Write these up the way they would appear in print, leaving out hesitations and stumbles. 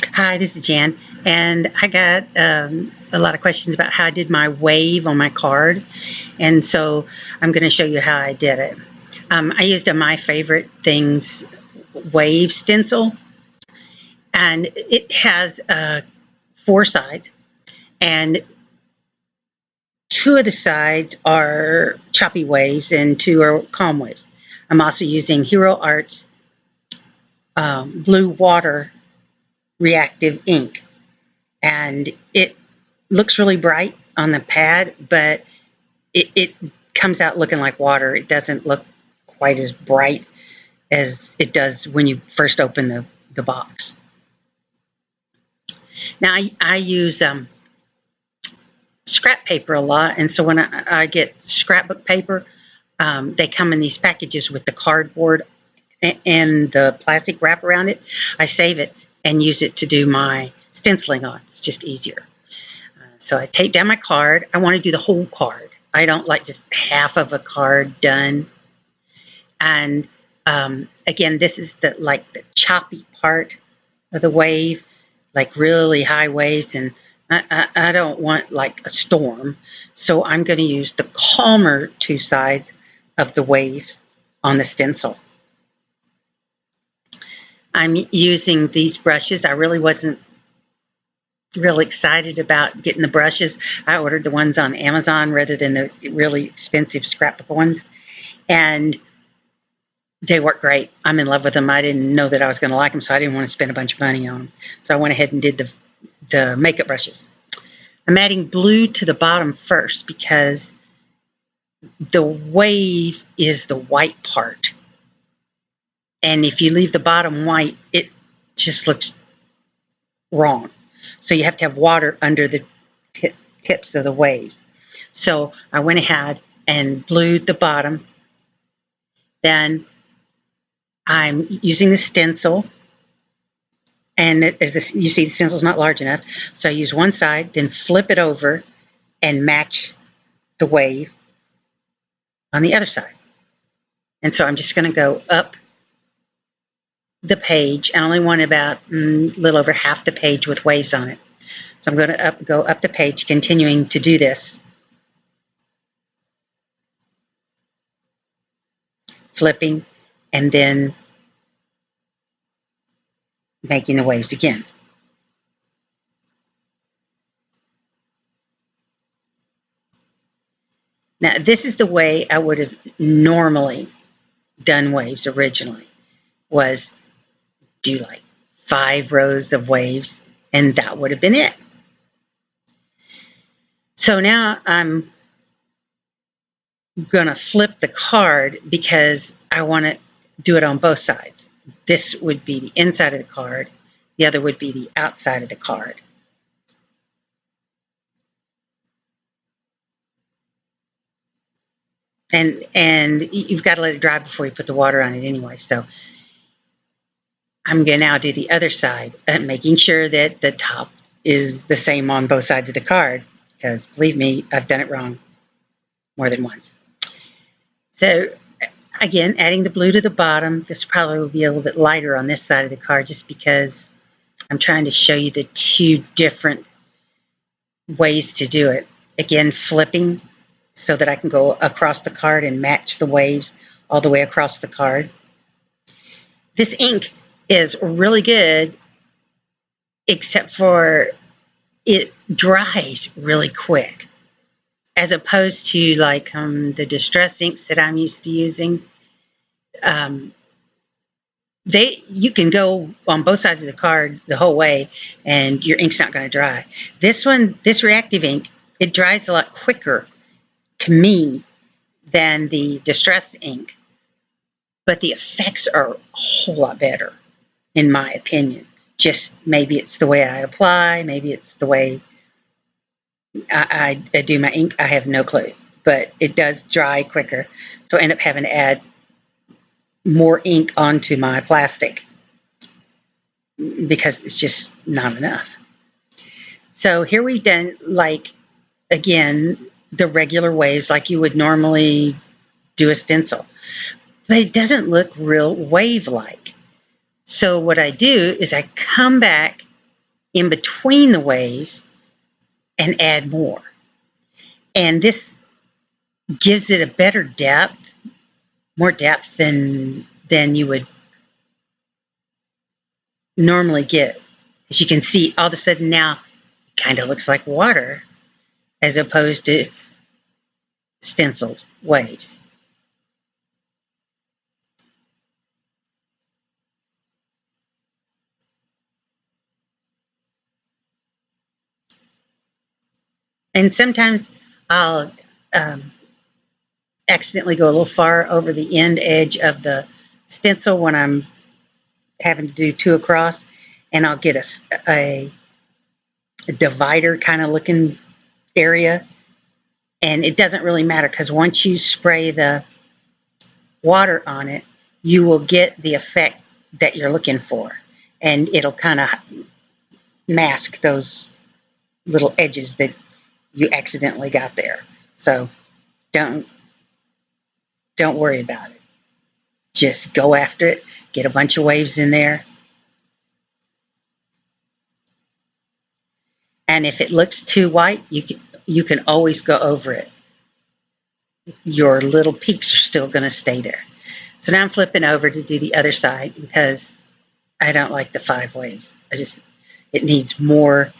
Hi, this is Jan, and I got a lot of questions about how I did my wave on my card, and so I'm going to show you how I did it. I used a My Favorite Things Wave Stencil, and it has four sides, and two of the sides are choppy waves and two are calm waves. I'm also using Hero Arts Blue Water Reactive ink, and it looks really bright on the pad, but it comes out looking like water. It doesn't look quite as bright as it does when you first open the box. Now I use scrap paper a lot, and so when I get scrapbook paper, they come in these packages with the cardboard and the plastic wrap around it. I save it and use it to do my stenciling on. It's just easier. So I tape down my card. I want to do the whole card. I don't like just half of a card done. And again, this is the choppy part of the wave, like really high waves, and I don't want like a storm. So I'm going to use the calmer two sides of the waves on the stencil. I'm using these brushes. I really wasn't real excited about getting the brushes. I ordered the ones on Amazon rather than the really expensive scrapbook ones, and they work great. I'm in love with them. I didn't know that I was going to like them, so I didn't want to spend a bunch of money on them. So I went ahead and did the makeup brushes. I'm adding blue to the bottom first because the wave is the white part, and if you leave the bottom white, it just looks wrong. So you have to have water under the tips of the waves. So I went ahead and blued the bottom. Then I'm using the stencil, and as this, you see the stencil's not large enough, so I use one side, then flip it over and match the wave on the other side. And so I'm just going to go up the page. I only want about a little over half the page with waves on it. So I'm going to go up the page, continuing to do this, flipping, and then making the waves again. Now, this is the way I would have normally done waves originally, was do like 5 rows of waves, and that would have been it. So now I'm going to flip the card because I want to do it on both sides. This would be the inside of the card. The other would be the outside of the card. And you've got to let it dry before you put the water on it anyway. So I'm going to now do the other side, making sure that the top is the same on both sides of the card, because believe me, I've done it wrong more than once. So again, adding the blue to the bottom. This probably will be a little bit lighter on this side of the card just because I'm trying to show you the two different ways to do it. Again, flipping so that I can go across the card and match the waves all the way across the card. This ink is really good, except for it dries really quick, as opposed to like the distress inks that I'm used to using. You can go on both sides of the card the whole way and your ink's not going to dry. This reactive ink, it dries a lot quicker to me than the distress ink, but the effects are a whole lot better in my opinion. Just maybe it's the way I apply, maybe it's the way I do my ink. I have no clue, but it does dry quicker, so I end up having to add more ink onto my plastic because it's just not enough. So here we've done, like, again, the regular waves like you would normally do a stencil, but it doesn't look real wave-like. So what I do is I come back in between the waves and add more. And this gives it a better depth, more depth than you would normally get. As you can see, all of a sudden now it kind of looks like water as opposed to stenciled waves. And sometimes I'll um, accidentally go a little far over the end edge of the stencil when I'm having to do two across, and I'll get a divider kind of looking area. And it doesn't really matter because once you spray the water on it, you will get the effect that you're looking for. And it'll kind of mask those little edges that you accidentally got there. So don't don't worry about it. Just go after it, get a bunch of waves in there. And if it looks too white, you can always go over it. Your little peaks are still going to stay there. So now I'm flipping over to do the other side because I don't like the 5 waves. It needs more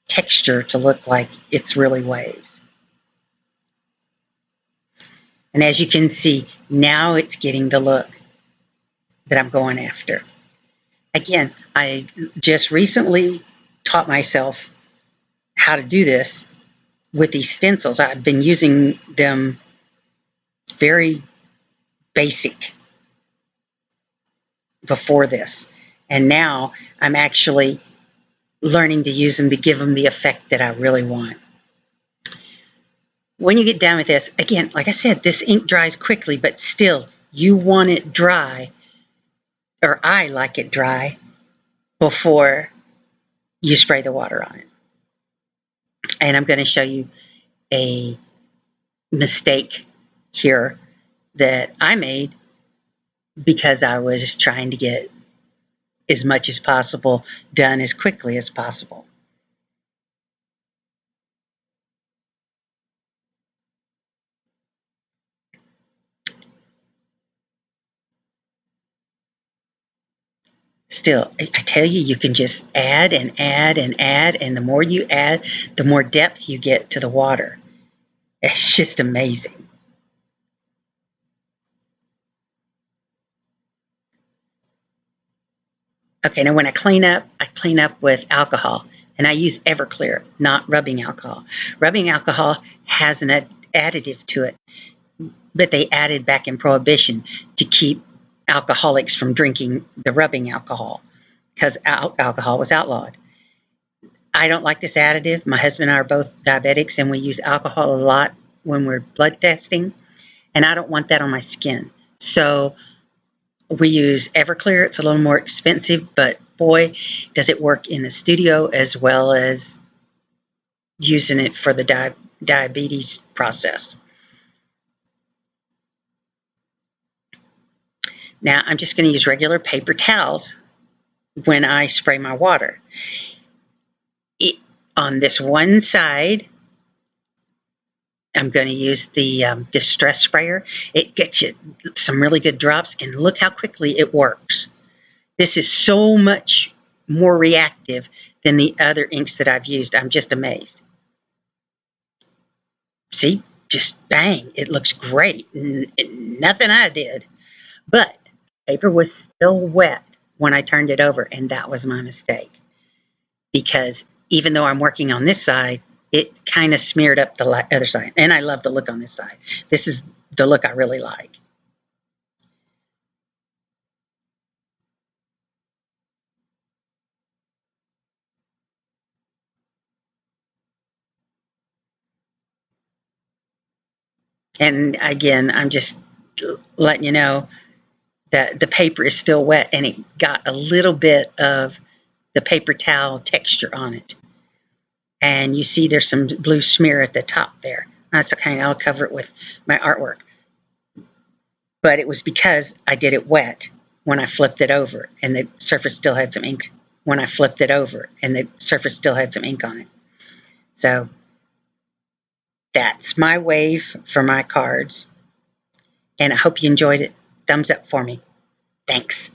texture to look like it's really waves. And as you can see, now it's getting the look that I'm going after. Again, I just recently taught myself how to do this with these stencils. I've been using them very basic before this. And now I'm actually learning to use them to give them the effect that I really want. When you get done with this, again, like I said, this ink dries quickly, but still, you want it dry, or I like it dry, before you spray the water on it. And I'm going to show you a mistake here that I made because I was trying to get as much as possible done as quickly as possible. Still, I tell you, you can just add and add and add, and the more you add, the more depth you get to the water. It's just amazing. Okay, now when I clean up with alcohol, and I use Everclear, not rubbing alcohol. Rubbing alcohol has an additive to it, but they added back in Prohibition to keep alcoholics from drinking the rubbing alcohol because alcohol was outlawed. I don't like this additive. My husband and I are both diabetics, and we use alcohol a lot when we're blood testing, and I don't want that on my skin. So we use Everclear. It's a little more expensive, but boy, does it work in the studio as well as using it for the diabetes process. Now I'm just going to use regular paper towels when I spray my water. On this one side, I'm going to use the distress sprayer. It gets you some really good drops, and look how quickly it works. This is so much more reactive than the other inks that I've used. I'm just amazed. See, just bang, it looks great. Nothing I did. But paper was still wet when I turned it over, and that was my mistake. Because even though I'm working on this side, it kind of smeared up the other side. And I love the look on this side. This is the look I really like. And again, I'm just letting you know that the paper is still wet and it got a little bit of the paper towel texture on it. And you see there's some blue smear at the top there. That's okay, I'll cover it with my artwork. But it was because I did it wet when I flipped it over and the surface still had some ink. when I flipped it over and the surface still had some ink on it. So that's my wave for my cards. And I hope you enjoyed it. Thumbs up for me. Thanks.